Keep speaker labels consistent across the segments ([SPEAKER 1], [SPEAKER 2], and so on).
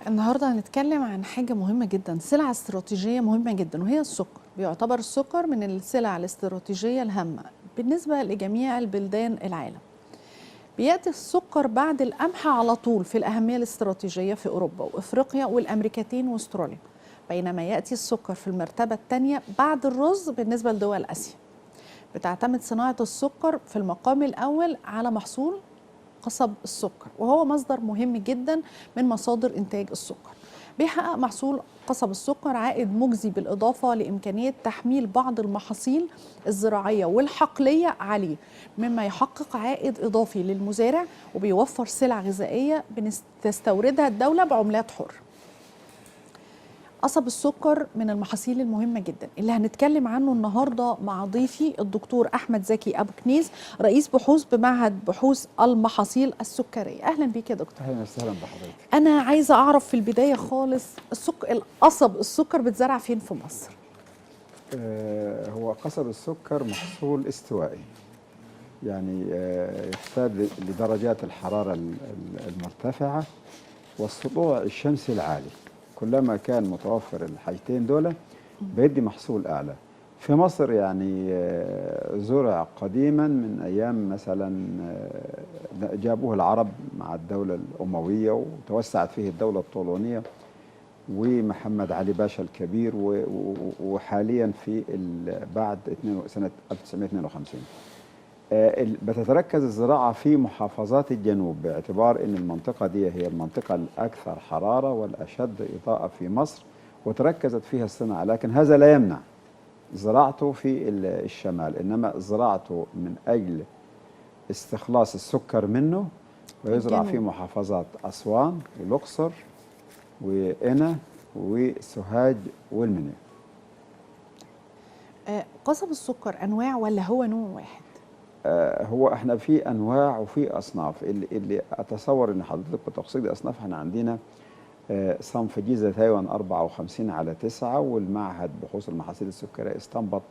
[SPEAKER 1] النهارده هنتكلم عن حاجة مهمة جدا، سلعة استراتيجية مهمة جدا، وهي السكر. بيعتبر السكر من السلع الاستراتيجية الهامة بالنسبة لجميع البلدان العالم. بيأتي السكر بعد القمح على طول في الأهمية الاستراتيجية في أوروبا وإفريقيا والأمريكتين وأستراليا، بينما يأتي السكر في المرتبة الثانية بعد الرز بالنسبة لدول آسيا. بتعتمد صناعة السكر في المقام الأول على محصول قصب السكر، وهو مصدر مهم جدا من مصادر إنتاج السكر. بيحقق محصول قصب السكر عائد مجزي بالإضافة لإمكانية تحميل بعض المحاصيل الزراعية والحقلية عليه، مما يحقق عائد إضافي للمزارع وبيوفر سلع غذائية بتستوردها الدولة بعملات حرة. قصب السكر من المحاصيل المهمة جدا اللي هنتكلم عنه النهاردة مع ضيفي الدكتور أحمد زكي أبو كنيز، رئيس بحوث بمعهد بحوث المحاصيل السكرية. أهلا بيك يا دكتور.
[SPEAKER 2] أهلا وسهلا بحضرتك.
[SPEAKER 1] أنا عايزة أعرف في البداية خالص القصب السكر بتزرع فين في مصر؟
[SPEAKER 2] هو قصب السكر محصول استوائي، يعني يحتاج لدرجات الحرارة المرتفعة والسطوع الشمسي العالي. كلما كان متوفر الحاجتين دول بيدي محصول أعلى. في مصر يعني زرع قديما من أيام مثلا جابوه العرب مع الدولة الأموية وتوسعت فيه الدولة الطولونية ومحمد علي باشا الكبير، وحاليا في بعد سنة 1952 بتتركز الزراعة في محافظات الجنوب، باعتبار أن المنطقة دي هي المنطقة الأكثر حرارة والأشد إضاءة في مصر، وتركزت فيها الصناعة. لكن هذا لا يمنع زراعته في الشمال، إنما زراعته من أجل استخلاص السكر منه، ويزرع في محافظات أسوان والأقصر وقنا وسوهاج والمنيا.
[SPEAKER 1] قصب السكر أنواع ولا هو نوع واحد؟
[SPEAKER 2] هو احنا في انواع وفي اصناف. اللي اتصور ان حضرتك بتقصد اصناف، احنا عندنا صنف جيزه تايوان 54/9، والمعهد بحوث المحاصيل السكريه استنبط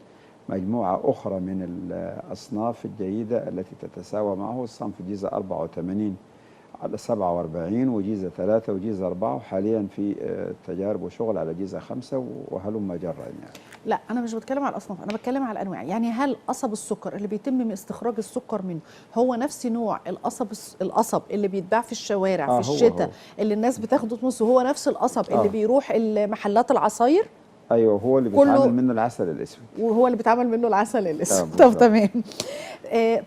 [SPEAKER 2] مجموعه اخرى من الاصناف الجيده التي تتساوى معه. الصنف جيزه 84/47 وجيزه 3 وجيزه 4، وحاليا في تجارب وشغل على جيزه 5 وهلم جرا يعني.
[SPEAKER 1] لا، أنا مش بتكلم على الأصناف، أنا بتكلم على الأنواع. يعني هل قصب السكر اللي بيتم من استخراج السكر منه هو نفس نوع القصب اللي بيتباع في الشوارع في الشتاء اللي الناس بتاخده تمص، هو نفس القصب اللي بيروح المحلات العصاير؟
[SPEAKER 2] ايوه، هو اللي بيتعمل منه العسل الاسود.
[SPEAKER 1] وهو اللي بيتعمل منه العسل الاسود. طب تمام.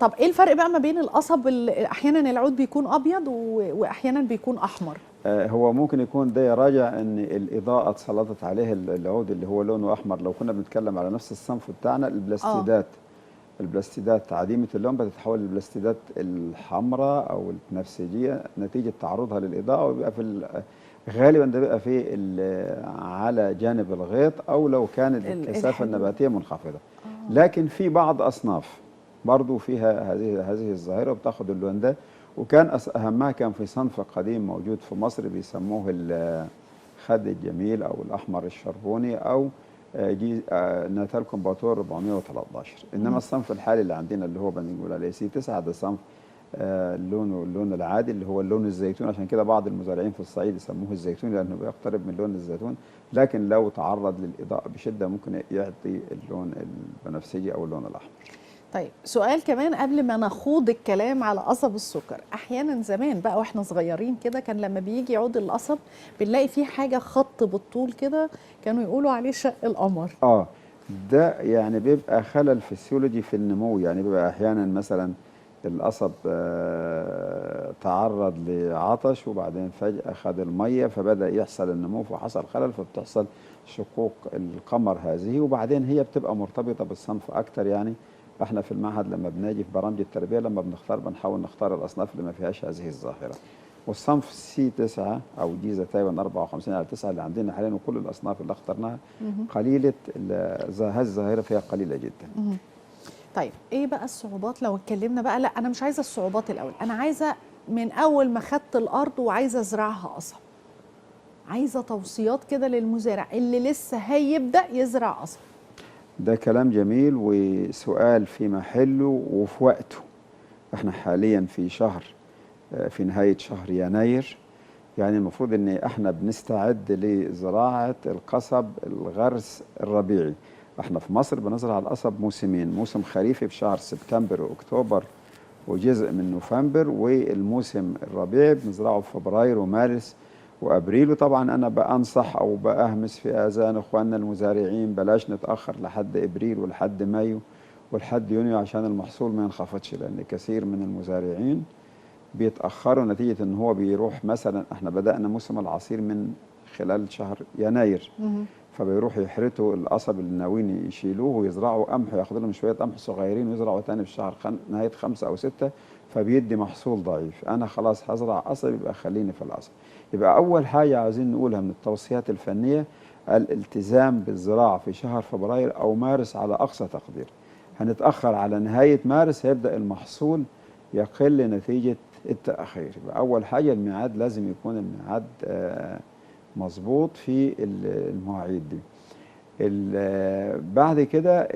[SPEAKER 1] طب ايه الفرق بقى ما بين القصب اللي احيانا العود بيكون ابيض واحيانا بيكون احمر؟
[SPEAKER 2] هو ممكن يكون ده يراجع ان الاضاءه اتسلطت عليه العود اللي هو لونه احمر. لو كنا بنتكلم على نفس الصنف بتاعنا، البلاستيدات عديمه اللون بتتحول للبلاستيدات الحمراء او البنفسجيه نتيجه تعرضها للاضاءه، وبيبقى في غالبا ده بيبقى في على جانب الغيط، او لو كانت الكثافه النباتيه منخفضه. لكن في بعض اصناف برضو فيها هذه الظاهره وبتاخد اللون ده، وكان اهمها كان في صنف قديم موجود في مصر بيسموه الخد الجميل او الاحمر الشربوني او ناتال كومباتور 413. انما الصنف الحالي اللي عندنا اللي هو بنقول عليه سي 9، ده صنف لونه اللون العادي اللي هو اللون الزيتون. عشان كده بعض المزارعين في الصعيد يسموه الزيتون لانه بيقترب من لون الزيتون، لكن لو تعرض للاضاءه بشده ممكن يعطي اللون البنفسجي او اللون الاحمر.
[SPEAKER 1] طيب، سؤال كمان قبل ما نخوض الكلام على قصب السكر. احيانا زمان بقى واحنا صغيرين كده كان لما بيجي عود القصب بنلاقي فيه حاجه خط بالطول كده، كانوا يقولوا عليه شق القمر.
[SPEAKER 2] ده يعني بيبقى خلل فسيولوجي في النمو. يعني بيبقى احيانا مثلا القصب تعرض لعطش وبعدين فجأة خد المية فبدأ يحصل النمو وحصل خلل، فبتحصل شقوق القمر هذه، وبعدين هي بتبقى مرتبطة بالصنف أكتر. يعني احنا في المعهد لما بنجي في برامج التربية لما بنحاول نختار الأصناف اللي ما فيهاش هذه الظاهرة. والصنف سي 9 أو جيزة تايوان 54/9 اللي عندنا حاليا، وكل الأصناف اللي اخترناها قليلة هذه الظاهرة فيها قليلة جدا.
[SPEAKER 1] طيب ايه بقى الصعوبات لو اتكلمنا بقى؟ لا، انا مش عايزه الصعوبات الاول، انا عايزه من اول ما خدت الارض وعايزه ازرعها قصب، عايزه توصيات كده للمزارع اللي لسه هيبدا يزرع قصب.
[SPEAKER 2] ده كلام جميل وسؤال في محله وفي وقته. احنا حاليا في نهايه شهر يناير، يعني المفروض ان احنا بنستعد لزراعة القصب الغرس الربيعي. احنا في مصر بنزرع القصب موسمين، موسم خريفي في شهر سبتمبر واكتوبر وجزء من نوفمبر، والموسم الربيعي بنزرعه في فبراير ومارس وابريل. وطبعا انا بانصح او باهمس في اذان اخواننا المزارعين بلاش نتاخر لحد ابريل ولحد مايو ولحد يونيو عشان المحصول ما ينخفضش، لان كثير من المزارعين بيتاخروا نتيجه ان هو بيروح مثلا، احنا بدانا موسم العصير من خلال شهر يناير،
[SPEAKER 1] مهم.
[SPEAKER 2] فبيروحوا يحرثوا القصب اللي ناويين يشيلوه ويزرعوا قمح، ياخدوا لهم شويه قمح صغيرين ويزرعوا تاني في شهر نهايه 5 أو 6، فبيدي محصول ضعيف. انا خلاص هزرع قصب يبقى خليني في القصب. يبقى اول حاجه عايزين نقولها من التوصيات الفنيه الالتزام بالزراعه في شهر فبراير او مارس على اقصى تقدير. هنتاخر على نهايه مارس هيبدا المحصول يقل نتيجه التاخير. يبقى اول حاجه الميعاد لازم يكون الميعاد مظبوط في المواعيد دي. بعد كده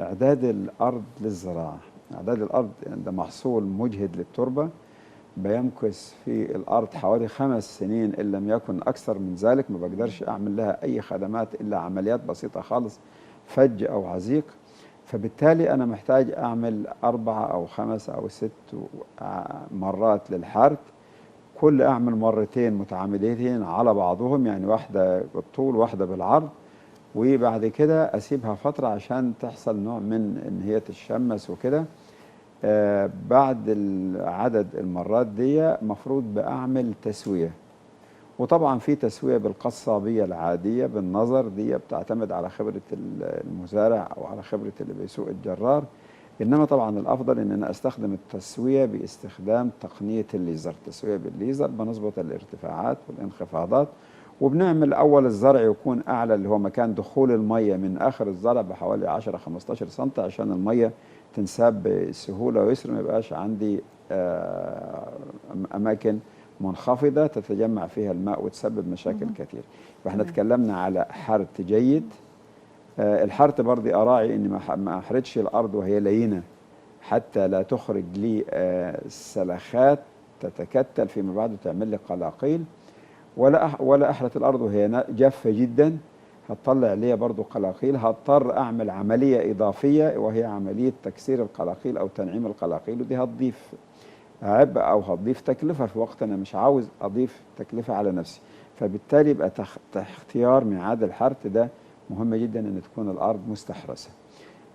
[SPEAKER 2] اعداد الارض للزراعه. اعداد الارض ده محصول مجهد للتربه، بيمكث في الارض حوالي 5 سنين ان لم يكن اكثر من ذلك. ما بقدرش اعمل لها اي خدمات الا عمليات بسيطه خالص، فج او عزيق. فبالتالي انا محتاج اعمل 4 أو 5 أو 6 مرات للحرث، كل اعمل مرتين متعامدتين على بعضهم، يعني واحده بالطول واحده بالعرض، وبعد كده اسيبها فتره عشان تحصل نوع من ان هي تتشمس وكده. بعد عدد المرات دي مفروض بعمل تسويه. وطبعا في تسويه بالقصابيه العاديه بالنظر، دي بتعتمد على خبره المزارع او على خبره اللي بيسوق الجرار. انما طبعا الافضل ان انا استخدم التسويه باستخدام تقنيه الليزر. التسويه بالليزر بنظبط الارتفاعات والانخفاضات، وبنعمل اول الزرع يكون اعلى اللي هو مكان دخول الميه من اخر الزرع بحوالي 10 15 سم عشان الميه تنساب بسهوله ويسر، ما يبقاش عندي اماكن منخفضه تتجمع فيها الماء وتسبب مشاكل كثير. فاحنا اتكلمنا على حرث جيد. الحرث برضه اراعي اني ما احرثش الارض وهي لينه حتى لا تخرج لي سلخات تتكتل فيما بعد وتعمل لي قلاقيل، ولا احرث الارض وهي جافه جدا هتطلع لي برضه قلاقيل. هضطر اعمل عمليه اضافيه وهي عمليه تكسير القلاقيل او تنعيم القلاقيل، ودي هتضيف عبء او هتضيف تكلفه في وقت انا مش عاوز اضيف تكلفه على نفسي. فبالتالي يبقى اختيار ميعاد الحرث ده مهم جدا ان تكون الارض مستحرسه.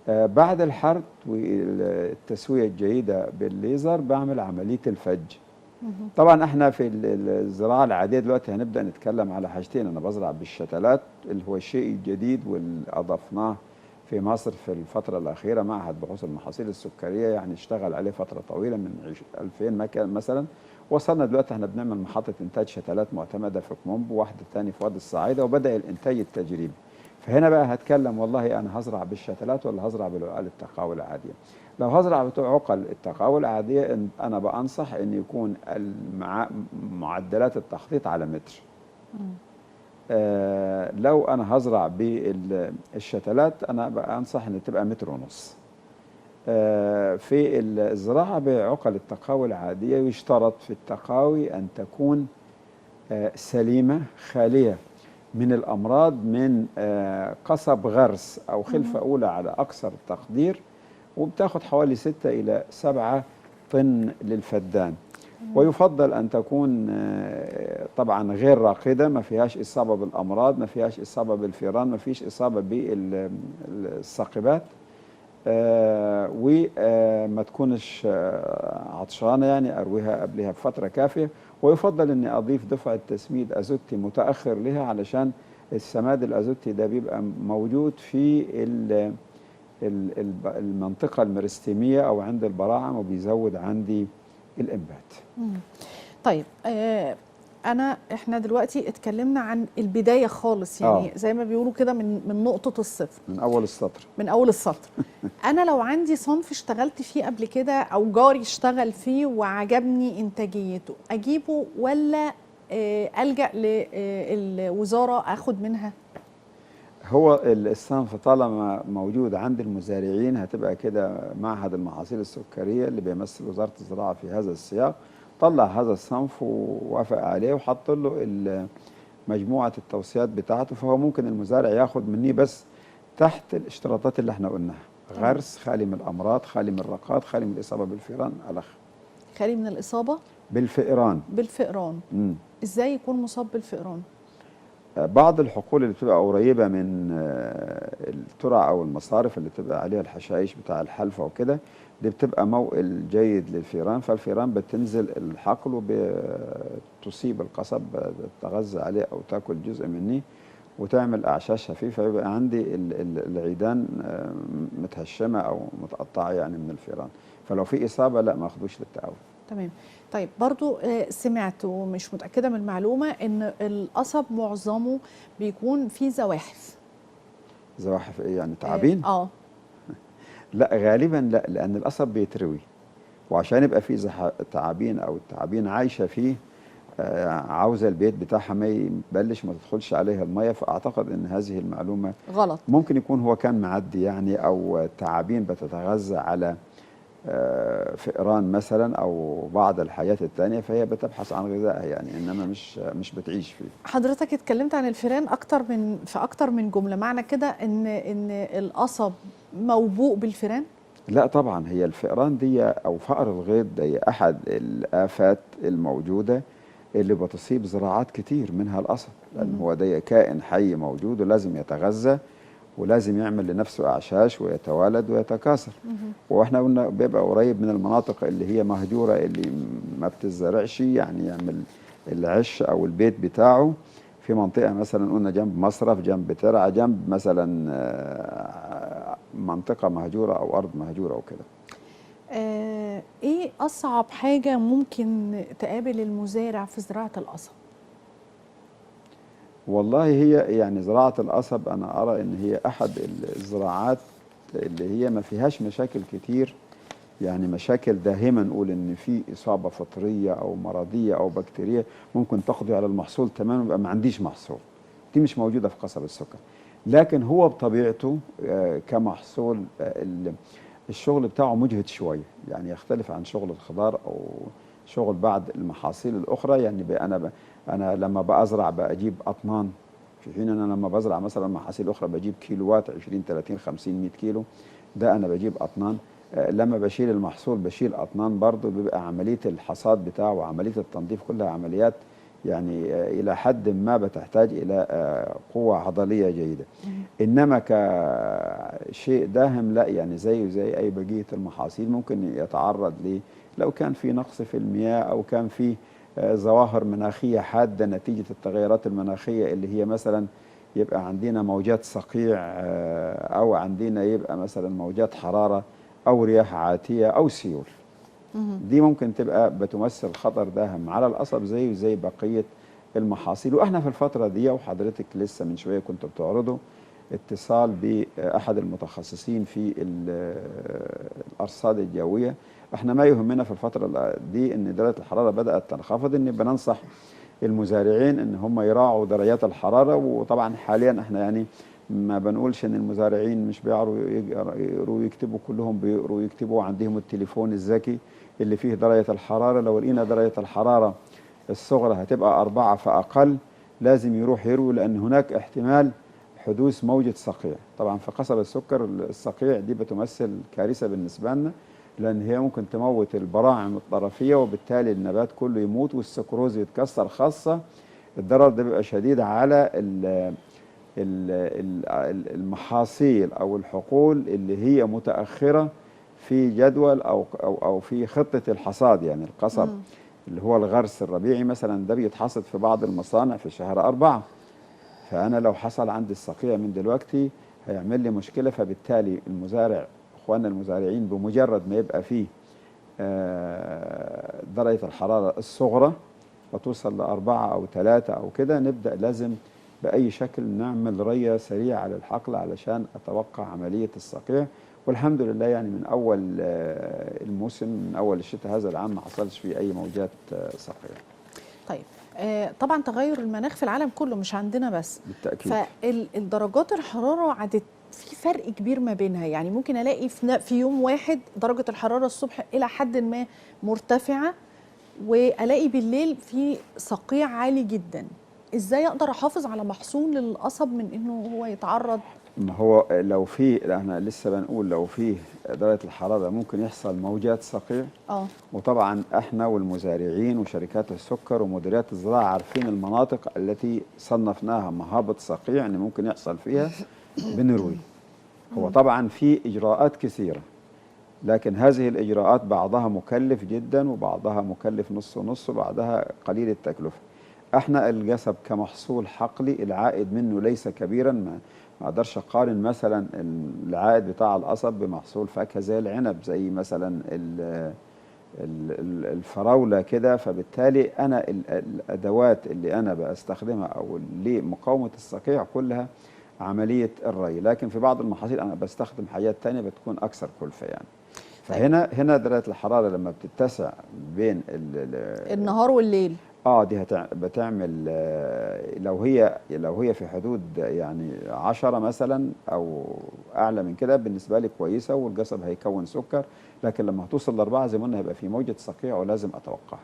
[SPEAKER 2] بعد الحرث والتسويه الجيده بالليزر بعمل عمليه الفج. طبعا احنا في الزراعه العاديه دلوقتي هنبدا نتكلم على حاجتين. انا بزرع بالشتلات اللي هو الشيء الجديد واللي اضفناه في مصر في الفتره الاخيره. معهد بحوث المحاصيل السكريه يعني اشتغل عليه فتره طويله من 2000 مكان مثلا. وصلنا دلوقتي احنا بنعمل محطه انتاج شتلات معتمده في كومومبو، واحده ثانيه في وادي الصعايده، وبدا الانتاج التجريبي. فهنا بقى هتكلم والله انا هزرع بالشتلات ولا هزرع بالعقال التقاوي العاديه. لو هزرع بتوع عقل التقاوي العاديه انا بانصح ان يكون معدلات التخطيط على متر. لو انا هزرع بالشتلات انا بانصح ان تبقى متر ونص. في الزراعه بعقل التقاوي العاديه يشترط في التقاوي ان تكون سليمه خاليه من الامراض، من قصب غرس او خلفه اولى على اقصى تقدير، وبتاخد حوالي 6 إلى 7 طن للفدان. ويفضل أن تكون طبعا غير راقدة، ما فيهاش إصابة بالأمراض، ما فيهاش إصابة بالفيران، ما فيش إصابة بالثاقبات، وما تكونش عطشانة، يعني أرويها قبلها بفترة كافية. ويفضل أني أضيف دفعة تسميد أزوتي متأخر لها، علشان السماد الأزوتي ده بيبقى موجود في المنطقة الميرستيمية أو عند البراعم، وبيزود عندي الإنبات.
[SPEAKER 1] طيب احنا دلوقتي اتكلمنا عن البداية خالص، يعني زي ما بيقولوا كده من نقطة الصفر،
[SPEAKER 2] من أول السطر.
[SPEAKER 1] من أول السطر. أنا لو عندي صنف اشتغلت فيه قبل كده أو جاري اشتغل فيه وعجبني إنتاجيته، أجيبه ولا ألجأ للوزارة أخد منها؟
[SPEAKER 2] هو الصنف طالما موجود عند المزارعين هتبقى كده معهد المحاصيل السكرية اللي بيمثل وزارة الزراعة في هذا السياق، طلع هذا الصنف ووافق عليه وحط له مجموعة التوصيات بتاعته، فهو ممكن المزارع ياخد مني بس تحت الاشتراطات اللي احنا قلناها:
[SPEAKER 1] تمام.
[SPEAKER 2] غرس خالي من الأمراض، خالي من الرقات، خالي من الإصابة بالفئران الأخ
[SPEAKER 1] خالي من الإصابة
[SPEAKER 2] بالفئران.
[SPEAKER 1] بالفئران. إزاي يكون مصاب بالفئران؟
[SPEAKER 2] بعض الحقول اللي بتبقى قريبة من الترع أو المصارف اللي بتبقى عليها الحشائش بتاع الحلفة وكده، دي بتبقى موئل جيد للفئران، فالفئران بتنزل الحقل وبتصيب القصب، بتتغذى عليه أو تاكل جزء منه وتعمل أعشاش خفيفة، فيبقى عندي العيدان متهشمة أو متقطعة يعني من الفئران، فلو في إصابة لا ما أخدوش للتقاوي.
[SPEAKER 1] تمام. طيب برضو سمعت ومش متأكدة من المعلومة ان القصب معظمه بيكون فيه زواحف.
[SPEAKER 2] زواحف ايه يعني، تعابين؟ لا غالبا لا، لان القصب بيتروي، وعشان يبقى فيه تعابين او التعابين عايشه فيه عاوزه البيت بتاعها ما يبلش ما تدخلش عليها الميه، فاعتقد ان هذه المعلومه
[SPEAKER 1] غلط.
[SPEAKER 2] ممكن يكون هو كان معدي يعني، او تعابين بتتغذى على فئران مثلا او بعض الحياه الثانيه، فهي بتبحث عن غذائها يعني، انما مش بتعيش فيه.
[SPEAKER 1] حضرتك اتكلمت عن الفئران في اكتر من جمله، معنى كده ان القصب موبوء بالفئران؟
[SPEAKER 2] لا طبعا، هي الفئران دي او فأر الغيط دي احد الآفات الموجوده اللي بتصيب زراعات كتير منها القصب، لان هو ده كائن حي موجود ولازم يتغذى ولازم يعمل لنفسه أعشاش ويتوالد ويتكاثر. واحنا قلنا بيبقى قريب من المناطق اللي هي مهجورة اللي ما بتزرعش، يعني يعمل العش أو البيت بتاعه في منطقة مثلا قلنا جنب مصرف، جنب ترعة، جنب مثلا منطقة مهجورة أو أرض مهجورة وكده.
[SPEAKER 1] إيه أصعب حاجة ممكن تقابل المزارع في زراعة القصب؟
[SPEAKER 2] والله هي يعني زراعة القصب أنا أرى إن هي أحد الزراعات اللي هي ما فيهاش مشاكل كتير، يعني مشاكل داهمة نقول إن في إصابة فطرية أو مرضية أو بكتيرية ممكن تقضي على المحصول تماما يبقى ما عنديش محصول، دي مش موجودة في قصب السكر. لكن هو بطبيعته كمحصول الشغل بتاعه مجهد شوية، يعني يختلف عن شغل الخضار أو شغل بعض المحاصيل الأخرى. يعني أنا لما بأزرع بجيب أطنان، في حين أنا لما بزرع مثلا محاصيل أخرى بجيب كيلوات 20 30 50 100 كيلو، ده أنا بجيب أطنان. لما بشيل المحصول بشيل أطنان برضه، بيبقى عملية الحصاد بتاعه وعملية التنظيف كلها عمليات يعني إلى حد ما بتحتاج إلى قوة عضلية جيدة. إنما كشيء داهم لا، يعني زي أي بقية المحاصيل ممكن يتعرض لو كان في نقص في المياه أو كان في ظواهر مناخية حادة نتيجة التغيرات المناخية اللي هي مثلا يبقى عندنا موجات صقيع أو عندنا يبقى مثلا موجات حرارة أو رياح عاتية أو سيول، دي ممكن تبقى بتمثل خطر داهم على القصب زي بقية المحاصيل. وإحنا في الفترة دي، وحضرتك لسه من شوية كنت بتعرضه اتصال بأحد المتخصصين في الأرصاد الجوية، احنا ما يهمنا في الفترة دي ان درجة الحرارة بدأت تنخفض، ان بننصح المزارعين ان هم يراعوا درجات الحرارة. وطبعا حاليا احنا يعني ما بنقولش ان المزارعين مش بيعرفوا يقروا ويكتبوا، كلهم بيقروا ويكتبوا، عندهم التليفون الذكي اللي فيه درجة الحرارة. لو لقينا درجة الحرارة الصغرى هتبقى 4 فأقل لازم يروح يروي، لأن هناك احتمال حدوث موجة صقيع. طبعا في قصب السكر الصقيع دي بتمثل كارثة بالنسبة لنا، لأن هي ممكن تموت البراعم الطرفية وبالتالي النبات كله يموت والسكروز يتكسر. خاصة الضرر ده بيبقى شديد على المحاصيل أو الحقول اللي هي متأخرة في جدول أو في خطة الحصاد. يعني القصب اللي هو الغرس الربيعي مثلا ده بيتحصد في بعض المصانع في شهر 4، فأنا لو حصل عندي الصقيع من دلوقتي هيعمل لي مشكلة. فبالتالي المزارع اخواننا المزارعين بمجرد ما يبقى فيه درجة الحرارة الصغرى وتوصل ل4 أو 3 أو كده، نبدأ لازم بأي شكل نعمل رية سريعة على الحقل علشان أتوقع عملية الصقيع. والحمد لله يعني من أول الموسم، من أول الشتاء هذا العام ما حصلش فيه أي موجات صقيع.
[SPEAKER 1] طيب طبعا تغير المناخ في العالم كله مش عندنا بس،
[SPEAKER 2] بالتأكيد.
[SPEAKER 1] فالدرجات الحرارة عادت في فرق كبير ما بينها، يعني ممكن الاقي في يوم واحد درجة الحرارة الصبح الى حد ما مرتفعة، والاقي بالليل في صقيع عالي جدا، ازاي اقدر احافظ على محصول القصب من انه هو يتعرض؟
[SPEAKER 2] ما هو لو في، احنا لسه بنقول لو في درجة الحرارة ممكن يحصل موجات صقيع.
[SPEAKER 1] اه.
[SPEAKER 2] وطبعا احنا والمزارعين وشركات السكر ومديريات الزراعة عارفين المناطق التي صنفناها مهابط صقيع ان ممكن يحصل فيها بنروي. هو طبعا في اجراءات كثيرة، لكن هذه الاجراءات بعضها مكلف جدا وبعضها مكلف نص ونص وبعضها قليل التكلفة. احنا القصب كمحصول حقلي العائد منه ليس كبيرا، ما اقدرش اقارن مثلا العائد بتاع القصب بمحصول فاكهه زي العنب، زي مثلا الفراوله كده. فبالتالي انا الادوات اللي انا بستخدمها او لمقاومه الصقيع كلها عمليه الري، لكن في بعض المحاصيل انا بستخدم حاجات تانية بتكون اكثر كلفه يعني.
[SPEAKER 1] طيب.
[SPEAKER 2] فهنا درجه الحراره لما بتتسع بين
[SPEAKER 1] النهار والليل.
[SPEAKER 2] دي بتعمل لو هي في حدود يعني 10 مثلا او اعلى من كده بالنسبه لي كويسه، والقصب هيكون سكر. لكن لما هتوصل ل4 زي ما قلنا هيبقى في موجه صقيع ولازم اتوقعها.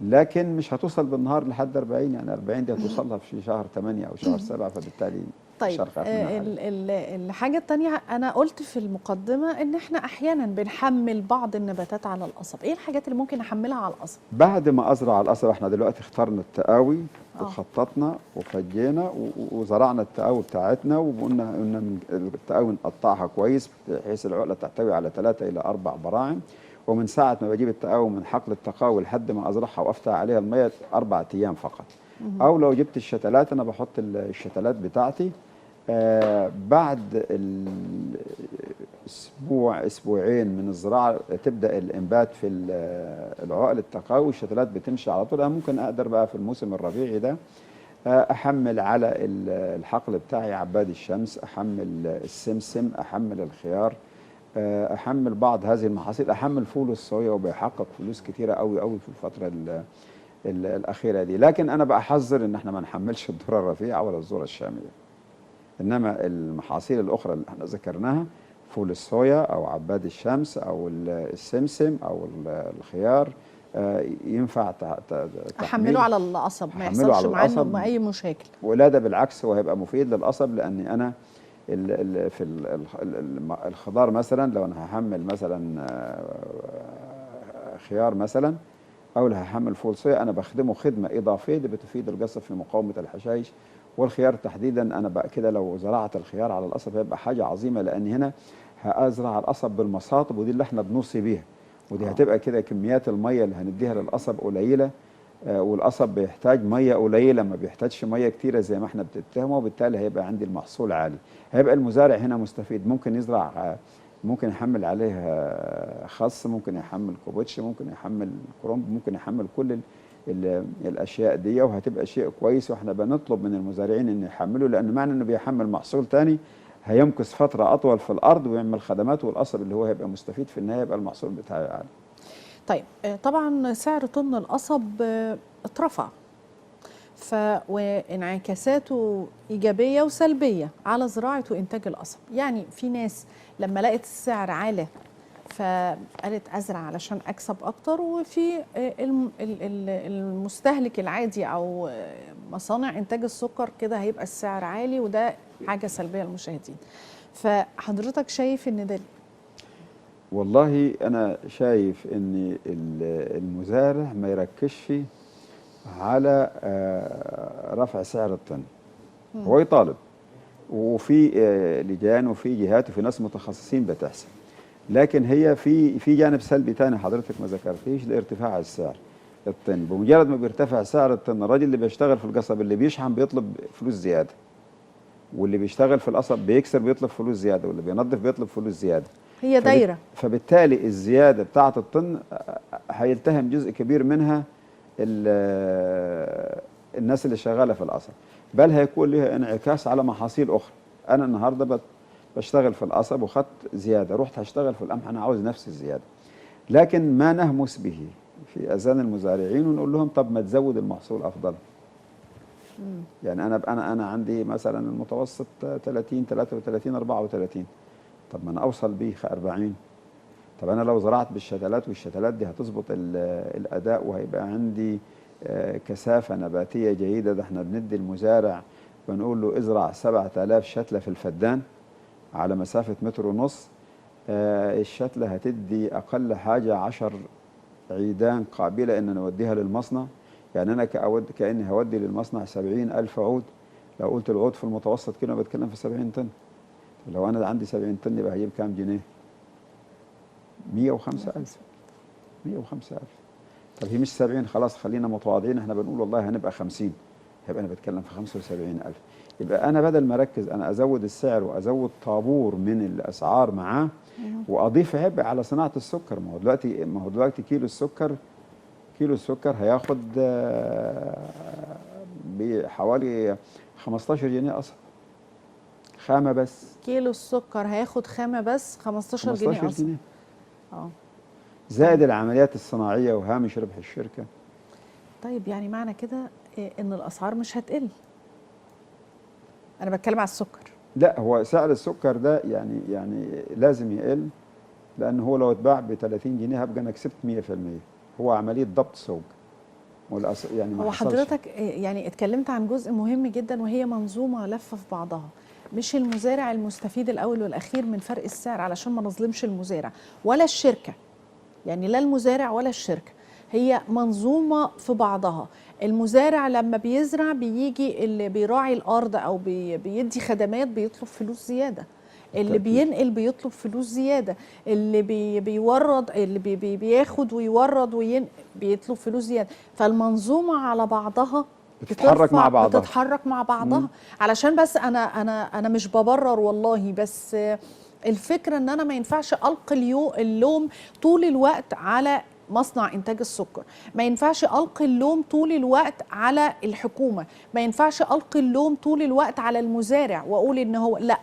[SPEAKER 2] لكن مش هتوصل بالنهار لحد 40، يعني 40 دي هتوصلها في شهر 8 او شهر 7، فبالتالي مش
[SPEAKER 1] طيب،
[SPEAKER 2] هنخاف منها حاجه.
[SPEAKER 1] الحاجة التانية، أنا قلت في المقدمة إن إحنا أحيانا بنحمل بعض النباتات على القصب، إيه الحاجات اللي ممكن أحملها على القصب؟
[SPEAKER 2] بعد ما ازرع القصب، احنا دلوقتي اخترنا التقاوي وخططنا وفجينا وزرعنا التقاوي بتاعتنا، وقلنا من التقاوي نقطعها كويس بحيث العقله تحتوي على 3 إلى 4 براعم. ومن ساعه ما بجيب التقاوي من حقل التقاوي لحد ما ازرعها وافتح عليها الميه 4 ايام فقط. او لو جبت الشتلات، انا بحط الشتلات بتاعتي بعد اسبوعين من الزراعه تبدا الانبات في العقل التقاوي، والشتلات بتمشي على طول. انا ممكن اقدر بقى في الموسم الربيعي ده احمل على الحقل بتاعي عباد الشمس، احمل السمسم، احمل الخيار، احمل بعض هذه المحاصيل، احمل فول الصويا، وبيحقق فلوس كتيره قوي قوي في الفتره الاخيره دي. لكن انا بحذر ان احنا ما نحملش الذره الرفيعه ولا الذره الشاميه. انما المحاصيل الاخرى اللي احنا ذكرناها، فول الصويا او عباد الشمس او السمسم او الخيار، ينفع
[SPEAKER 1] أحمله على القصب، ما
[SPEAKER 2] احمله
[SPEAKER 1] يحصلش
[SPEAKER 2] على
[SPEAKER 1] معاه
[SPEAKER 2] القصب.
[SPEAKER 1] أي مشاكل.
[SPEAKER 2] ولا ده بالعكس، هو هيبقى مفيد للقصب، لاني انا في الخضار مثلا لو انا هحمل مثلا خيار مثلا، او اللي هحمل فول صويا، انا بخدمه خدمه اضافيه اللي بتفيد القصب في مقاومه الحشائش. والخيار تحديدا انا بقى كده لو زرعت الخيار على القصب هيبقى حاجه عظيمه، لان هنا هازرع القصب بالمصاطب، ودي اللي احنا بنوصي بيها. ودي هتبقى كده كميات الميه اللي هنديها للقصب قليله، والقصب بيحتاج ميه قليله، ما بيحتاجش ميه كتيره زي ما احنا بتتهمه، وبالتالي هيبقى عندي المحصول عالي. هيبقى المزارع هنا مستفيد، ممكن يزرع ممكن يحمل عليه خس، ممكن يحمل كوبوتش، ممكن يحمل كرنب، ممكن يحمل كل الاشياء دي، وهتبقى شيء كويس. واحنا بنطلب من المزارعين ان يحملوا، لان معنى انه بيحمل محصول تاني هيمكث فتره اطول في الارض ويعمل خدمات، والقصب اللي هو هيبقى مستفيد في النهايه يبقى المحصول بتاعه عالي.
[SPEAKER 1] طيب، طبعا سعر طن القصب اترفع، وانعكاساته إيجابية وسلبية على زراعة وإنتاج القصب. يعني في ناس لما لقت السعر عالي فقالت أزرع علشان أكسب أكتر، وفي المستهلك العادي أو مصانع إنتاج السكر كده هيبقى السعر عالي، وده حاجة سلبية للمشاهدين. فحضرتك شايف إن ده؟
[SPEAKER 2] والله أنا شايف إن المزارع ما يركزش على رفع سعر الطن. هو يطالب، وفي لجان وفي جهات وفي ناس متخصصين بتحسب، لكن هي في جانب سلبي تاني حضرتك ما ذكرتيش لارتفاع السعر الطن. بمجرد ما بيرتفع سعر الطن، الراجل اللي بيشتغل في القصب اللي بيشحن بيطلب فلوس زياده، واللي بيشتغل في القصب بيكسر بيطلب فلوس زياده، واللي بينظف بيطلب فلوس زياده.
[SPEAKER 1] هي دايره.
[SPEAKER 2] فبالتالي الزياده بتاعه الطن هيلتهم جزء كبير منها الناس اللي شغاله في القصب، بل هيكون لها انعكاس على محاصيل اخرى. انا النهارده بشتغل في القصب وخدت زياده، رحت هشتغل في القمح انا عاوز نفس الزياده، لكن ما نهمس به في اذان المزارعين ونقول لهم طب ما تزود المحصول افضل. يعني انا عندي مثلا المتوسط 30 33 34، طب ما انا اوصل بيه 40، طب انا لو زرعت بالشتلات والشتلات دي هتظبط الاداء وهيبقى عندي كثافه نباتيه جيده. ده احنا بندي المزارع بنقول له ازرع 7000 شتله في الفدان على مسافه متر ونص. الشتله هتدي اقل حاجه 10 عيدان قابله ان نوديها للمصنع. يعني انا كاني هودي للمصنع 70,000 عود. لو قلت العود في المتوسط كده بتكلم في 70 طن. لو انا عندي 70 طن يبقى هجيب كام جنيه؟ 105,000. 105,000. طب هي مش 70، خلاص خلينا متواضعين، احنا بنقول والله هنبقى 50، هيبقى انا بتكلم في 75,000. يبقى انا بدل ما اركز انا ازود السعر وازود طابور من الاسعار معاه واضيف عبء على صناعه السكر. ما هو دلوقتي كيلو السكر هياخد بحوالي 15 جنيه اصلا خامه بس.
[SPEAKER 1] كيلو السكر هياخد خامه بس 15 جنيه
[SPEAKER 2] 15
[SPEAKER 1] اصلا.
[SPEAKER 2] جنيه
[SPEAKER 1] اه
[SPEAKER 2] زائد العمليات الصناعيه وهامش ربح الشركه.
[SPEAKER 1] طيب يعني معنى كده ان الاسعار مش هتقل. انا بتكلم على السكر.
[SPEAKER 2] لا، هو سعر السكر ده يعني لازم يقل، لان هو لو اتباع ب 30 جنيه هبقى انا كسبت 100%. هو عمليه ضبط سوق يعني ما
[SPEAKER 1] هو
[SPEAKER 2] حصلش.
[SPEAKER 1] حضرتك يعني اتكلمت عن جزء مهم جدا وهي منظومه لفه في بعضها. مش المزارع المستفيد الاول والاخير من فرق السعر علشان ما نظلمش المزارع ولا الشركه. يعني لا المزارع ولا الشركه، هي منظومه في بعضها. المزارع لما بيزرع بيجي اللي بيراعي الارض او بيدي خدمات بيطلب فلوس زياده، اللي بينقل بيطلب فلوس زياده، اللي بيورد، اللي بياخد ويورد بيطلب فلوس زياده. فالمنظومه على بعضها بتتحرك مع بعضها. علشان بس انا مش ببرر والله، بس الفكره ان انا ما ينفعش القي اللوم طول الوقت على مصنع انتاج السكر، ما ينفعش القي اللوم طول الوقت على الحكومه، ما ينفعش القي اللوم طول الوقت على المزارع واقول ان هو لا،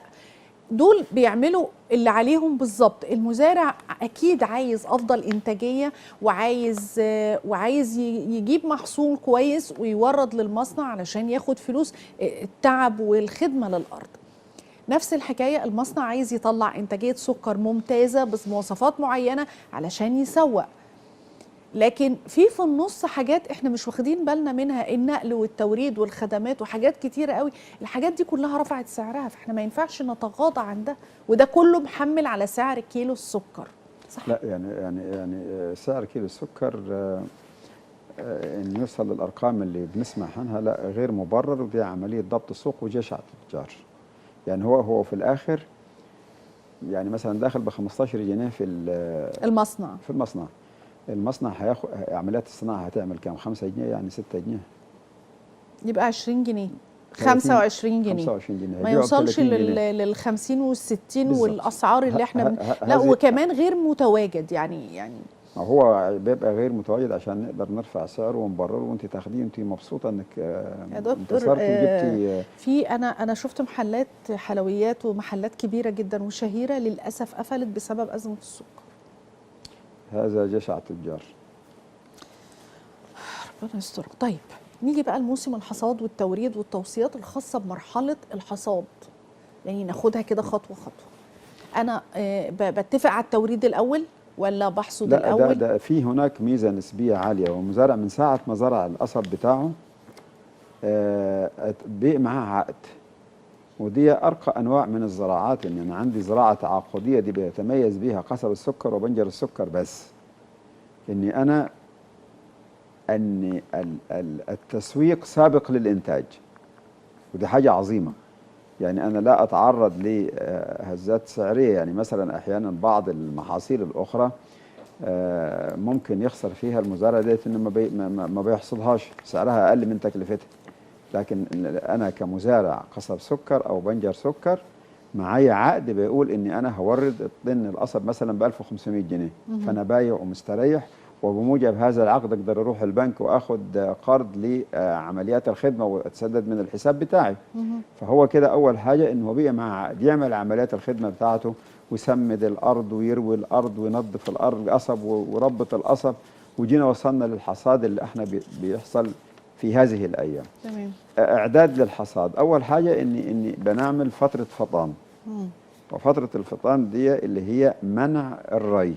[SPEAKER 1] دول بيعملوا اللي عليهم بالظبط. المزارع اكيد عايز افضل انتاجيه وعايز يجيب محصول كويس ويورد للمصنع علشان ياخد فلوس التعب والخدمه للارض. نفس الحكايه المصنع عايز يطلع انتاجيه سكر ممتازه بمواصفات معينه علشان يسوق. لكن في النص حاجات احنا مش واخدين بالنا منها، النقل والتوريد والخدمات وحاجات كتيره قوي. الحاجات دي كلها رفعت سعرها، فاحنا ما ينفعش نتغاضى عن ده، وده كله محمل على سعر كيلو السكر. صح؟
[SPEAKER 2] لا يعني سعر كيلو السكر ان يوصل للارقام اللي بنسمع عنها لا غير مبرر، ودي عمليه ضبط سوق وجشع التجار. يعني هو في الاخر يعني مثلا داخل ب 15 جنيه في المصنع هياخد عمليات الصناعه هتعمل كام؟ 5 جنيه يعني 6 جنيه
[SPEAKER 1] يبقى 20 جنيه 25 جنيه
[SPEAKER 2] 25 جنيه
[SPEAKER 1] ما يوصلش لل 50 وال 60 والاسعار اللي احنا لا وكمان غير متواجد يعني
[SPEAKER 2] ما هو بيبقى غير متواجد عشان نقدر نرفع سعره ونبرره، وانت تاخديه انت مبسوطه انك
[SPEAKER 1] يا دكتور في انا شفت محلات حلويات ومحلات كبيره جدا وشهيره للاسف قفلت بسبب ازمه السكر.
[SPEAKER 2] هذا جشع التجار.
[SPEAKER 1] ربنا يستر. طيب نيجي بقى لموسم الحصاد والتوريد والتوصيات الخاصه بمرحله الحصاد، يعني ناخدها كده خطوه خطوه. انا بتفق على التوريد الاول ولا بحصد الاول؟
[SPEAKER 2] لا ده في هناك ميزه نسبيه عاليه، والمزارع من ساعه ما زرع القصب بتاعه بقى معاه عقد، ودي ارقى انواع من الزراعات. ان انا عندي زراعه تعاقديه دي بيتميز بيها قصب السكر وبنجر السكر، بس ان التسويق سابق للانتاج، ودي حاجه عظيمه. يعني انا لا اتعرض لهزات سعريه. يعني مثلا احيانا بعض المحاصيل الاخرى ممكن يخسر فيها المزارع ديت انه ما بيحصدهاش، سعرها اقل من تكلفتها. لكن انا كمزارع قصب سكر او بنجر سكر معايا عقد بيقول اني انا هورد طن القصب مثلا ب 1500 جنيه، فانا بايع ومستريح، وبموجب هذا العقد اقدر اروح البنك واخد قرض لعمليات الخدمه واتسدد من الحساب بتاعي. فهو كده اول حاجه انه بقى مع عقد يعمل عمليات الخدمه بتاعته ويسمد الارض ويروي الارض وينظف الارض القصب وربط القصب، وجينا وصلنا للحصاد اللي احنا بيحصل في هذه الايام.
[SPEAKER 1] تمام.
[SPEAKER 2] اعداد للحصاد، اول حاجه اني بنعمل فتره فطام. وفتره الفطام دي اللي هي منع الري.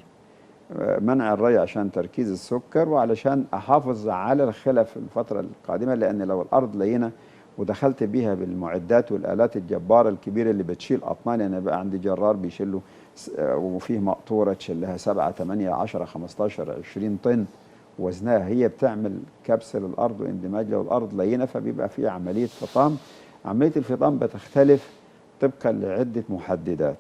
[SPEAKER 2] منع الري عشان تركيز السكر، وعلشان احافظ على الخلى في الفتره القادمه، لان لو الارض لينه ودخلت بيها بالمعدات والالات الجباره الكبيره اللي بتشيل اطنان، يعني بقى عندي جرار بيشيل له وفيه مقطوره تشيل لها 7 8 10 15 20 طن وزنها، هي بتعمل كبس للارض واندماج لو الارض لينه، فبيبقى في عمليه فطام. عمليه الفطام بتختلف طبقا لعده محددات.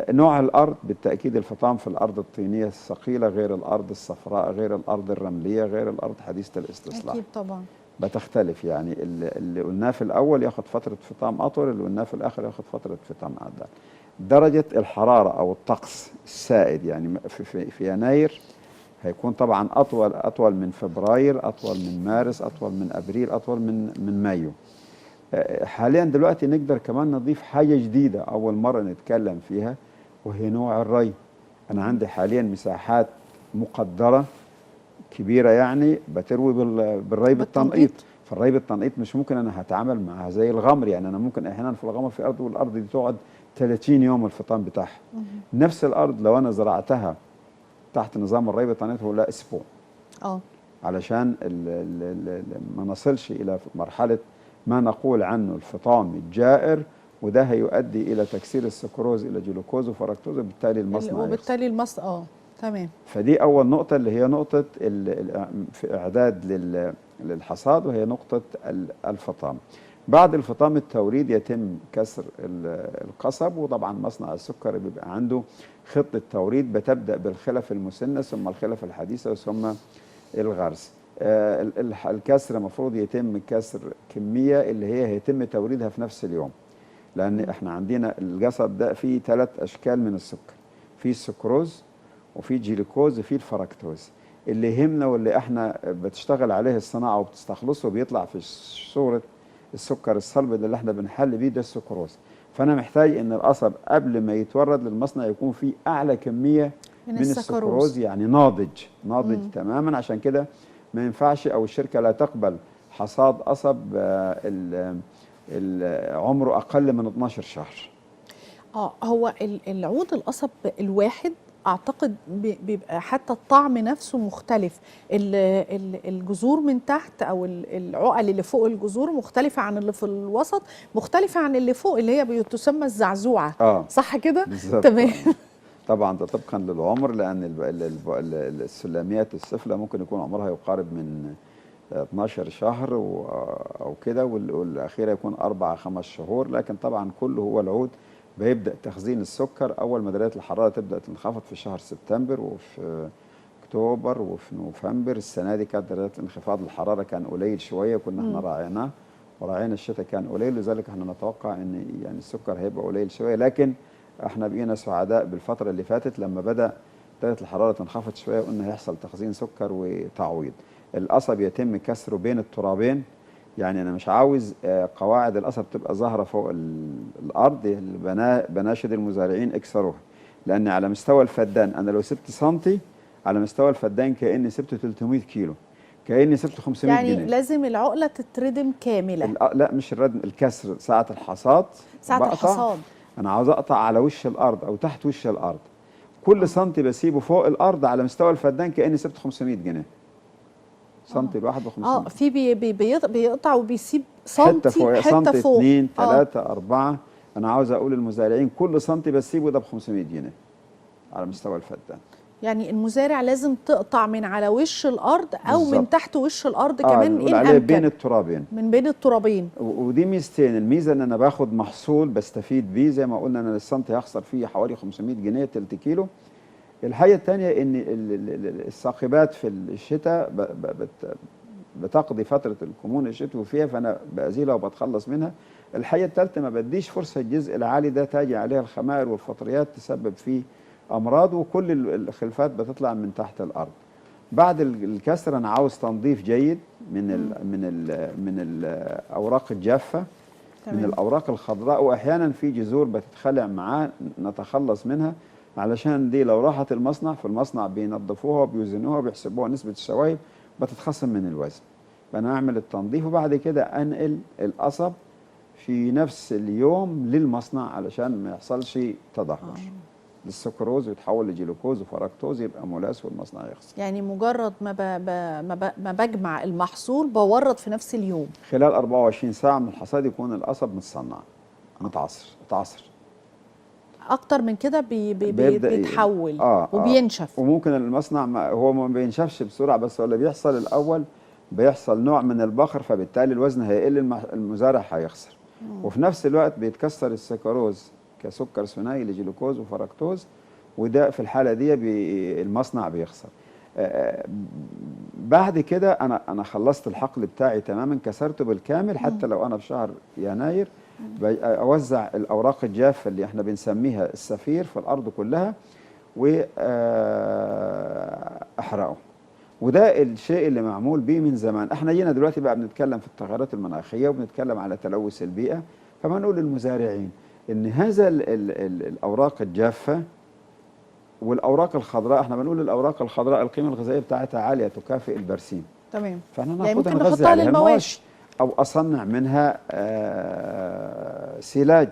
[SPEAKER 2] نوع الارض بالتاكيد، الفطام في الارض الطينيه الثقيله غير الارض الصفراء غير الارض الرمليه غير الارض حديثه الاستصلاح.
[SPEAKER 1] اكيد طبعا.
[SPEAKER 2] بتختلف، يعني اللي قلناه في الاول ياخد فتره فطام اطول، اللي قلناه في الاخر ياخد فتره فطام اقل. درجه الحراره او الطقس السائد يعني في يناير هيكون طبعا اطول من فبراير، اطول من مارس، اطول من ابريل، اطول من مايو. حاليا دلوقتي نقدر كمان نضيف حاجه جديده اول مره نتكلم فيها، وهي نوع الري. انا عندي حاليا مساحات مقدره كبيره يعني بتروي بالري بالتنقيط. فالري بالتنقيط مش ممكن انا هتعامل معها زي الغمر، يعني انا ممكن احيانا في الغمر في ارض والارض دي تقعد 30 يوم الفطام بتاعها. نفس الارض لو انا زرعتها تحت نظام الري بالتنقيط هو لا اسبوع. علشان ما نصلش الى مرحله ما نقول عنه الفطام الجائر، وده هيؤدي الى تكسير السكروز الى جلوكوز وفركتوز، وبالتالي
[SPEAKER 1] المصنع تمام.
[SPEAKER 2] فدي اول نقطه اللي هي نقطه في اعداد للحصاد، وهي نقطه الفطام. بعد الفطام التوريد يتم كسر القصب، وطبعا مصنع السكر بيبقى عنده خطه توريد بتبدا بالخلف المسنه ثم الخلف الحديثه ثم الغرس. الكسر المفروض يتم كسر كميه اللي هي هيتم توريدها في نفس اليوم، لان احنا عندنا القصب ده فيه 3 اشكال من السكر، في السكروز وفي الجلوكوز وفي الفركتوز. اللي يهمنا واللي احنا بتشتغل عليه الصناعه وبتستخلصه بيطلع في صوره السكر الصلب اللي احنا بنحل بيه ده السكروز. فانا محتاج ان القصب قبل ما يتورد للمصنع يكون فيه اعلى كميه من السكروز، يعني ناضج تماما. عشان كده ما ينفعش او الشركه لا تقبل حصاد قصب عمره اقل من 12 شهر.
[SPEAKER 1] هو العود القصب الواحد اعتقد بيبقى حتى الطعم نفسه مختلف، الجذور من تحت او العقل اللي فوق الجذور مختلفه عن اللي في الوسط، مختلفه عن اللي فوق اللي هي بتسمى الزعزوعه. صح كده؟ تمام.
[SPEAKER 2] طبعا ده طبقا للعمر، لان السلاميات السفلى ممكن يكون عمرها يقارب من 12 شهر او كده، والاخيره يكون 4 5 شهور. لكن طبعا كله هو العود بيبدا تخزين السكر اول ما درجه الحراره تبدا تنخفض في شهر سبتمبر وفي اكتوبر وفي نوفمبر. السنه دي كانت درجه انخفاض الحراره كان قليل شويه، كنا احنا راعيناه وراعينا الشتاء كان قليل، لذلك احنا نتوقع ان يعني السكر هيبقى قليل شويه. لكن احنا بقينا سعداء بالفتره اللي فاتت لما بدا درجه الحراره تنخفض شويه، قلنا هيحصل تخزين سكر وتعويض. القصب يتم كسره بين الترابين، يعني انا مش عاوز قواعد القصب تبقى ظاهره فوق الارض. بناشد المزارعين اكسروها، لان على مستوى الفدان انا لو سبت سنتي على مستوى الفدان كاني سبت 300 كيلو، كاني سبت 500
[SPEAKER 1] يعني
[SPEAKER 2] جنيه.
[SPEAKER 1] يعني لازم العقله تتردم كامله.
[SPEAKER 2] لا مش الردم، الكسر ساعه الحصاد. انا عاوز اقطع على وش الارض او تحت وش الارض، كل سنتي بسيبه فوق الارض على مستوى الفدان كاني سبت 500 جنيه. سنتي الواحد ب 500.
[SPEAKER 1] في بيقطع وبيسيب سنتي
[SPEAKER 2] حته فوق 2 3 4. انا عاوز اقول للمزارعين كل سنتي بسيبه ده ب 500 جنيه على مستوى الفدان.
[SPEAKER 1] يعني المزارع لازم تقطع من على وش الارض او بالزبط. من تحت وش الارض كمان
[SPEAKER 2] ان امكن بين الترابين،
[SPEAKER 1] من بين الترابين.
[SPEAKER 2] ودي ميزتين، الميزه ان انا باخد محصول بستفيد بيه، زي ما قلنا انا السنتي هخسر فيه حوالي 500 جنيه تلت كيلو. الحاجه الثانيه ان الساقبات في الشتاء بتقضي فتره الكمون الشتوي فيها، فانا بازيلها وبتخلص منها. الحاجه الثالثه ما بديش فرصه الجزء العالي ده تاجي عليها الخمائر والفطريات تسبب فيه امراض، وكل الخلفات بتطلع من تحت الارض. بعد الكسر انا عاوز تنظيف جيد من الاوراق الجافه، من الاوراق الخضراء، واحيانا في جذور بتتخلع معاه نتخلص منها، علشان دي لو راحت المصنع، في المصنع بينظفوها وبيوزنوها وبيحسبوها نسبه الشوايب بتتخصم من الوزن. فانا اعمل التنظيف وبعد كده انقل القصب في نفس اليوم للمصنع علشان ما يحصلش تدهور. للسكروز ويتحول لجلوكوز وفركتوز يبقى ملاس والمصنع يخسر.
[SPEAKER 1] يعني مجرد ما بجمع المحصول بورد في نفس اليوم.
[SPEAKER 2] خلال 24 ساعة من الحصاد يكون القصب متصنع متعصر.
[SPEAKER 1] اكتر من كده بيتحول وبينشف.
[SPEAKER 2] وممكن المصنع هو ما بينشفش بسرعة، بس هو اللي بيحصل الأول بيحصل نوع من البخر، فبالتالي الوزن هيقل، المزارع هيخسر. وفي نفس الوقت بيتكسر السكروز كسكر ثنائي لجلوكوز وفركتوز، وده في الحالة دي المصنع بيخسر. بعد كده أنا خلصت الحقل بتاعي تماما، كسرته بالكامل. حتى لو أنا في شهر يناير أوزع الأوراق الجافة اللي احنا بنسميها السفير في الأرض كلها وأحرقه. وده الشيء اللي معمول بيه من زمان. احنا جينا دلوقتي بقى بنتكلم في التغيرات المناخية وبنتكلم على تلوث البيئة، فما نقول للمزارعين ان هذا الأوراق الجافة والأوراق الخضراء، احنا بنقول الأوراق الخضراء القيمة الغذائية بتاعتها عالية تكافئ البرسيم.
[SPEAKER 1] تمام.
[SPEAKER 2] فاحنا
[SPEAKER 1] يعني
[SPEAKER 2] ناخدها
[SPEAKER 1] ممكن
[SPEAKER 2] نغذي
[SPEAKER 1] نحطها
[SPEAKER 2] عليها
[SPEAKER 1] للمواشي،
[SPEAKER 2] أو أصنع منها سيلاج،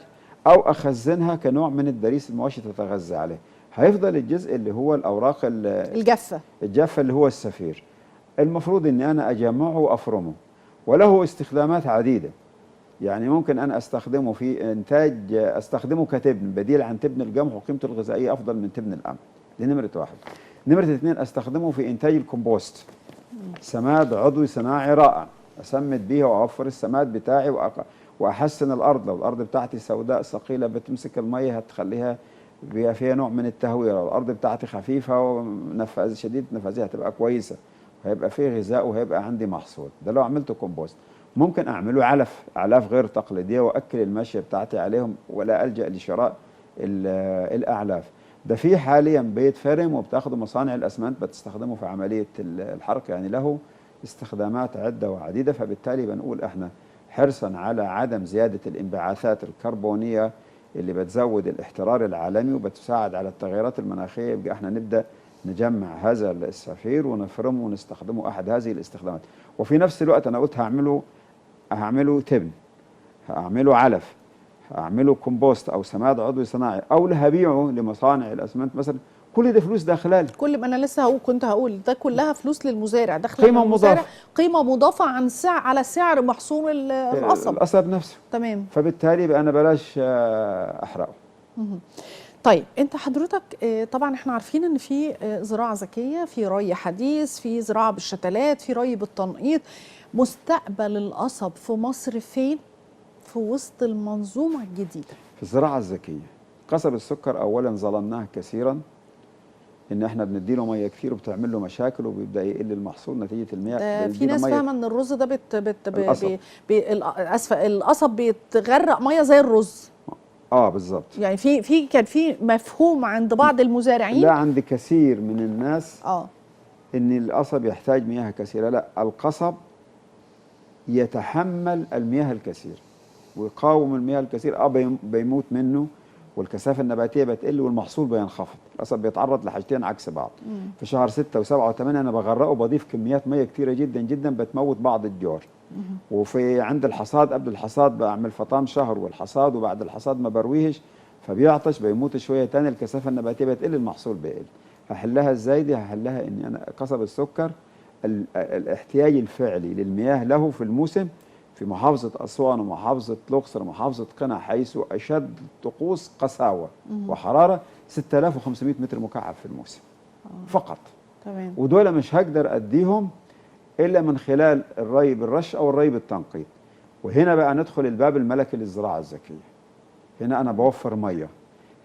[SPEAKER 2] أو أخزنها كنوع من الدريس المواشي تتغذى عليه. هيفضل الجزء اللي هو الأوراق الجافة اللي هو السفير، المفروض أني أنا أجمعه وأفرمه، وله استخدامات عديدة. يعني ممكن أنا أستخدمه في إنتاج، أستخدمه كتبن بديل عن تبن القمح، وقيمته الغذائية أفضل من تبن القمح. دي نمرة واحد. نمرة اثنين، أستخدمه في إنتاج الكومبوست، سماد عضوي صناعي رائع، أسمد بيه وأوفر السماد بتاعي وأحسن الأرض. لو الأرض بتاعتي سوداء ثقيلة بتمسك المية هتخليها بيبقى فيها نوع من التهوية. لو الأرض بتاعتي خفيفة ونفاذ شديد نفاذها هتبقى كويسة، وهيبقى فيه غذاء وهيبقى عندي محصول. ده لو عملته كومبوست. ممكن أعمله أعلاف غير تقليدية وأكل الماشية بتاعتي عليهم، ولا ألجأ لشراء الأعلاف. ده في حاليا بيتفرم وبتاخده مصانع الأسمنت بتستخدمه في عملية الحرق، يعني له استخدامات عدة وعديدة. فبالتالي بنقول احنا حرصا على عدم زيادة الانبعاثات الكربونية اللي بتزود الاحترار العالمي وبتساعد على التغيرات المناخية، يبقى احنا نبدأ نجمع هذا السفير ونفرمه ونستخدمه أحد هذه الاستخدامات. وفي نفس الوقت أنا قلت هعمله تبن، هعمله علف، هعمله كومبوست أو سماد عضوي صناعي، أو هبيعه لمصانع الأسمنت مثلا. كل ده فلوس داخلالي.
[SPEAKER 1] كل ما انا لسه كنت هقول ده كلها فلوس للمزارع، داخله
[SPEAKER 2] قيمة
[SPEAKER 1] للمزارع،
[SPEAKER 2] مضافة.
[SPEAKER 1] قيمه مضافه على سعر محصول
[SPEAKER 2] القصب نفسه.
[SPEAKER 1] تمام.
[SPEAKER 2] فبالتالي بقى انا بلاش احرقه.
[SPEAKER 1] طيب انت حضرتك طبعا احنا عارفين ان في زراعه ذكيه، في ري حديث، في زراعه بالشتلات، في ري بالتنقيط. مستقبل القصب في مصر فين في وسط المنظومه الجديده؟
[SPEAKER 2] في الزراعه الذكيه. قصب السكر اولا ظلمناه كثيرا، ان احنا بنديله ميه كتير وبتعمل له مشاكل وبيبدا يقل المحصول نتيجه المياه.
[SPEAKER 1] في ناس فاهمه ان الرز ده القصب بيتغرق ميه زي الرز.
[SPEAKER 2] بالظبط.
[SPEAKER 1] يعني كان في مفهوم عند بعض المزارعين،
[SPEAKER 2] لا عند كثير من الناس ان القصب يحتاج مياه كثيره. لا، القصب يتحمل المياه الكثير ويقاوم المياه الكثير. بيموت منه والكثافه النباتيه بتقل والمحصول بينخفض. القصب بيتعرض لحاجتين عكس بعض. في شهر 6 و7 و8 انا بغرقه، بضيف كميات ميه كثيره جدا جدا بتموت بعض الجور. وفي عند الحصاد، قبل الحصاد بعمل فطام شهر والحصاد، وبعد الحصاد ما برويهش فبيعطش بيموت شويه ثاني، الكثافه النباتيه بتقل، المحصول بيقل. هحلها ازاي دي؟ هحلها ان انا قصب السكر الاحتياج الفعلي للمياه له في الموسم في محافظة أسوان ومحافظة الأقصر ومحافظة قنا، حيث أشد طقوس قساوة وحرارة 6500 متر مكعب في الموسم فقط.
[SPEAKER 1] تمام.
[SPEAKER 2] ودول مش هقدر أديهم إلا من خلال الري بالرش أو الري بالتنقيط. وهنا بقى ندخل الباب الملكي للزراعة الذكية. هنا أنا بوفر مية،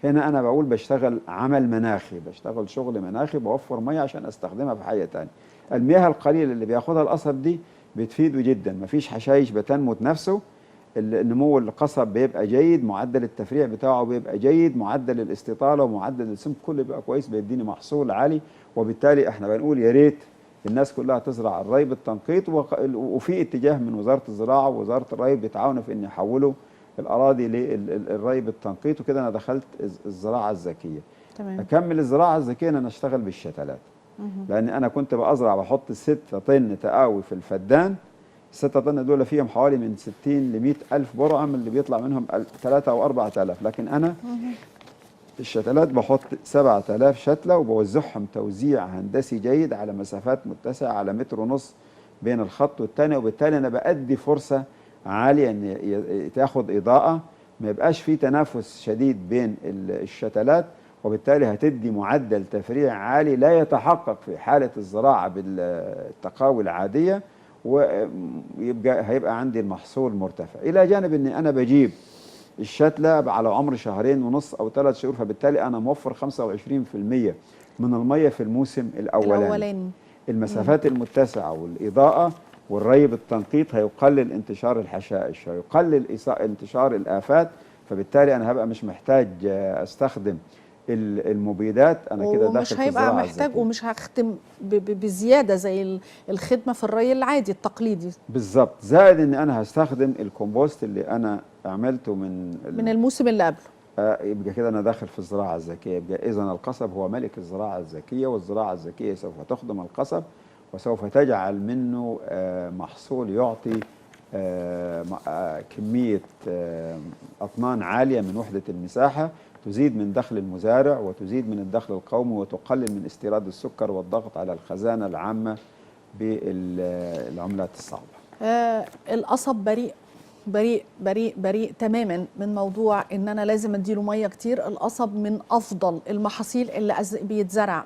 [SPEAKER 2] هنا أنا بقول بشتغل عمل مناخي، بشتغل شغل مناخي، بوفر مية عشان أستخدمها في حاجة تانية. المياه القليلة اللي بياخدها القصب دي بتفيده جدا، مفيش حشائش بتنمو نفسه، النمو القصب بيبقى جيد، معدل التفريع بتاعه بيبقى جيد، معدل الاستطالة ومعدل السمك كله بيبقى كويس، بيديني محصول عالي. وبالتالي احنا بنقول يا ريت الناس كلها تزرع الري بالتنقيط، وفي اتجاه من وزارة الزراعة ووزارة الري بيتعاونوا في ان يحولوا الأراضي للري بالتنقيط. وكده أنا دخلت الزراعة الذكية.
[SPEAKER 1] تمام.
[SPEAKER 2] أكمل الزراعة الذكية أن أنا أشتغل بالشتلات، لأن أنا كنت بأزرع بحط 6 طن تقاوي في الفدان. ال6 طن دول فيهم حوالي من 60 ل 100 ألف برعة، من اللي بيطلع منهم 3 أو 4000. لكن أنا الشتلات بحط 7000 شتلة وبوزعهم توزيع هندسي جيد على مسافات متسعة على متر ونص بين الخط والتاني، وبالتالي أنا بأدي فرصة عالية إن تاخد إضاءة، ما يبقاش في تنافس شديد بين الشتلات، وبالتالي هتدي معدل تفريع عالي لا يتحقق في حالة الزراعة بالتقاوي العادية، هيبقى عندي المحصول مرتفع. إلى جانب أني أنا بجيب الشتلة على عمر شهرين ونص أو 3 شهور، فبالتالي أنا موفر 25% من المية في الموسم الأولاني. المسافات المتسعة والإضاءة والري بالتنقيط هيقلل انتشار الحشائش، هيقلل انتشار الآفات، فبالتالي أنا هبقى مش محتاج أستخدم المبيدات. أنا كده داخل في الزراعة
[SPEAKER 1] ومش هيبقى محتاج ومش هختم بزيادة زي الخدمة في الري العادي التقليدي.
[SPEAKER 2] بالظبط. زائد ان انا هستخدم الكومبوست اللي انا عملته
[SPEAKER 1] من الموسم اللي قبله.
[SPEAKER 2] يبقى كده انا داخل في الزراعه الذكيه. يبقى اذا القصب هو ملك الزراعه الذكيه، والزراعه الذكيه سوف تخدم القصب وسوف تجعل منه محصول يعطي كميه اطنان عاليه من وحده المساحه، تزيد من دخل المزارع وتزيد من الدخل القومي وتقلل من استيراد السكر والضغط على الخزانه العامه بالعملات الصعبه.
[SPEAKER 1] القصب بريء بريء بريء بريء تماما من موضوع ان انا لازم اديله ميه كتير. القصب من افضل المحاصيل اللي بيتزرع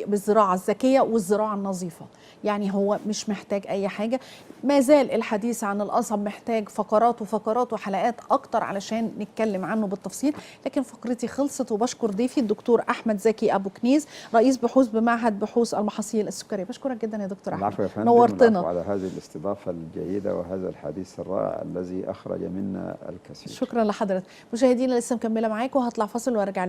[SPEAKER 1] بالزراعه الذكيه والزراعه النظيفه، يعني هو مش محتاج اي حاجه. ما زال الحديث عن القصب محتاج فقرات وفقرات وحلقات اكتر علشان نتكلم عنه بالتفصيل، لكن فقرتي خلصت، وبشكر ضيفي الدكتور احمد زكي ابو كنيز، رئيس بحوث بمعهد بحوث المحاصيل السكريه. بشكرك جدا يا دكتور احمد.
[SPEAKER 2] العفو يا فندم،
[SPEAKER 1] نورتنا
[SPEAKER 2] على هذه الاستضافه الجيده وهذا الحديث الرائع الذي اخرج منا الكثير.
[SPEAKER 1] شكرا لحضرتك. مشاهدينا لسه مكمله معاكم، هطلع فاصل وارجع